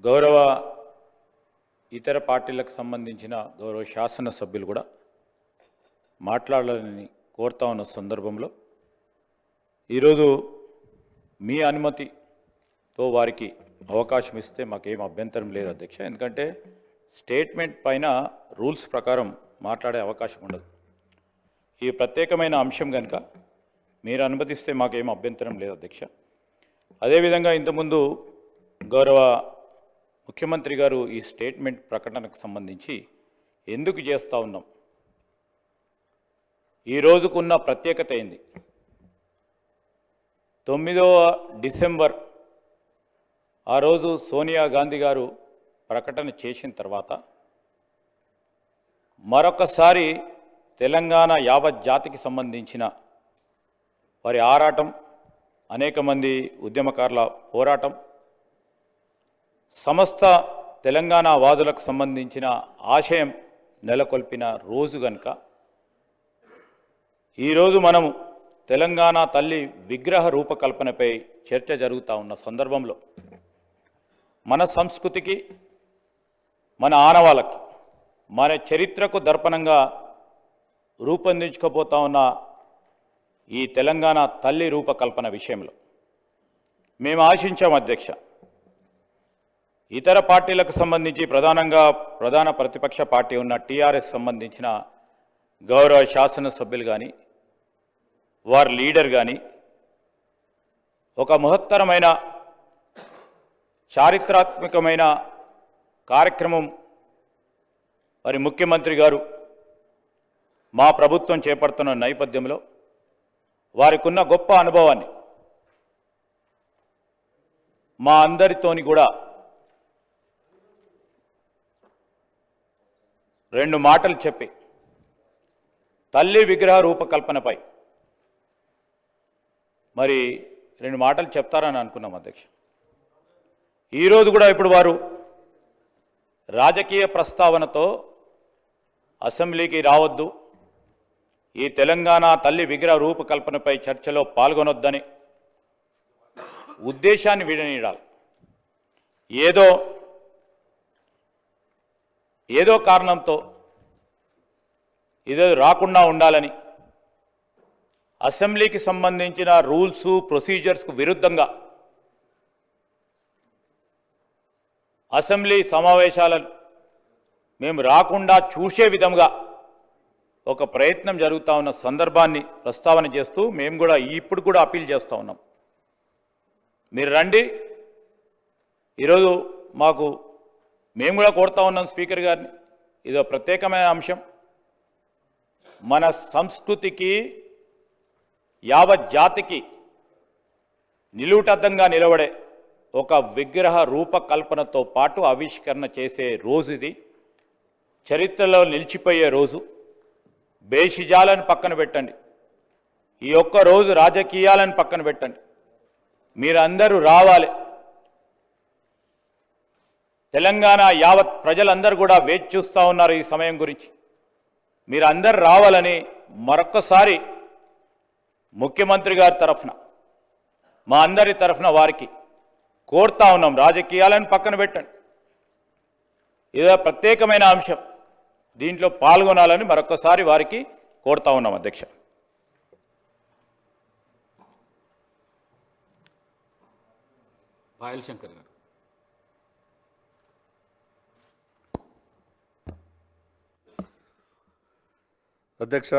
గౌరవ ఇతర పార్టీలకు సంబంధించిన గౌరవ శాసనసభ్యులు కూడా మాట్లాడాలని కోరుతా ఉన్న సందర్భంలో ఈరోజు మీ అనుమతితో వారికి అవకాశం ఇస్తే మాకేం అభ్యంతరం లేదు అధ్యక్ష. ఎందుకంటే స్టేట్మెంట్ పైన రూల్స్ ప్రకారం మాట్లాడే అవకాశం ఉండదు. ఈ ప్రత్యేకమైన అంశం కనుక మీరు అనుమతిస్తే మాకేం అభ్యంతరం లేదు అధ్యక్ష. అదేవిధంగా ఇంతకుముందు గౌరవ ముఖ్యమంత్రి గారు ఈ స్టేట్మెంట్ ప్రకటనకు సంబంధించి ఎందుకు చేస్తూ ఉన్నాం, ఈ రోజుకున్న ప్రత్యేకత ఏంది? 9వ డిసెంబర్ ఆ రోజు సోనియా గాంధీ గారు ప్రకటన చేసిన తర్వాత మరొకసారి తెలంగాణ యావత్ జాతికి సంబంధించిన వారి ఆరాటం, అనేక మంది ఉద్యమకారుల పోరాటం, సమస్త తెలంగాణ వాదులకు సంబంధించిన ఆశయం నెలకొల్పిన రోజు కనుక ఈరోజు మనము తెలంగాణ తల్లి విగ్రహ రూపకల్పనపై చర్చ జరుగుతూ ఉన్న సందర్భంలో మన సంస్కృతికి, మన ఆనవాళ్ళకి, మన చరిత్రకు దర్పణంగా రూపొందించుకోబోతా ఉన్న ఈ తెలంగాణ తల్లి రూపకల్పన విషయంలో మేము ఆశించాం అధ్యక్ష. ఇతర పార్టీలకు సంబంధించి ప్రధాన ప్రతిపక్ష పార్టీ ఉన్న టీఆర్ఎస్ సంబంధించిన గౌరవ శాసనసభ్యులు కానీ వారి లీడర్ కానీ ఒక మహత్తరమైన చారిత్రాత్మకమైన కార్యక్రమం మరి ముఖ్యమంత్రి గారు మా ప్రభుత్వం చేపడుతున్న నేపథ్యంలో వారికి ఉన్న గొప్ప అనుభవాన్ని మా అందరితోని కూడా 2 మాటలు చెప్పి తల్లి విగ్రహ రూపకల్పనపై మరి 2 మాటలు చెప్తారని అనుకున్నాం అధ్యక్ష. ఈరోజు కూడా ఇప్పుడు వారు రాజకీయ ప్రస్తావనతో అసెంబ్లీకి రావద్దు, ఈ తెలంగాణ తల్లి విగ్రహ రూపకల్పనపై చర్చలో పాల్గొనొద్దని ఉద్దేశాన్ని విడనీయాలి. ఏదో కారణంతో ఇదే రాకుండా ఉండాలని అసెంబ్లీకి సంబంధించిన రూల్స్ ప్రొసీజర్స్కు విరుద్ధంగా అసెంబ్లీ సమావేశాలను మేము రాకుండా చూసే విధంగా ఒక ప్రయత్నం జరుగుతూ ఉన్న సందర్భాన్ని ప్రస్తావన చేస్తూ మేము కూడా ఇప్పుడు కూడా అప్పీల్ చేస్తూ ఉన్నాం. మీరు రండి, ఈరోజు మేము కూడా కోరుతా ఉన్నాం స్పీకర్ గారిని. ఇదో ప్రత్యేకమైన అంశం, మన సంస్కృతికి యావత్ జాతికి నిలువుటద్దంగా నిలబడే ఒక విగ్రహ రూపకల్పనతో పాటు ఆవిష్కరణ చేసే రోజు ఇది. చరిత్రలో నిలిచిపోయే రోజు. బేషిజాలను పక్కన పెట్టండి, ఈ ఒక్క రోజు రాజకీయాలను పక్కన పెట్టండి, మీరందరూ రావాలి. తెలంగాణ యావత్ ప్రజలందరూ కూడా వేచి చూస్తూ ఉన్నారు ఈ సమయం గురించి. మీరందరూ రావాలని మరొక్కసారి ముఖ్యమంత్రి గారి తరఫున, మా అందరి తరఫున వారికి కోరుతా ఉన్నాం. రాజకీయాలను పక్కన పెట్టండి, ఇదో ప్రత్యేకమైన అంశం, దీంట్లో పాల్గొనాలని మరొకసారి వారికి కోరుతా ఉన్నాం అధ్యక్ష. పాయల్ శంకర్ గారు. అధ్యక్ష,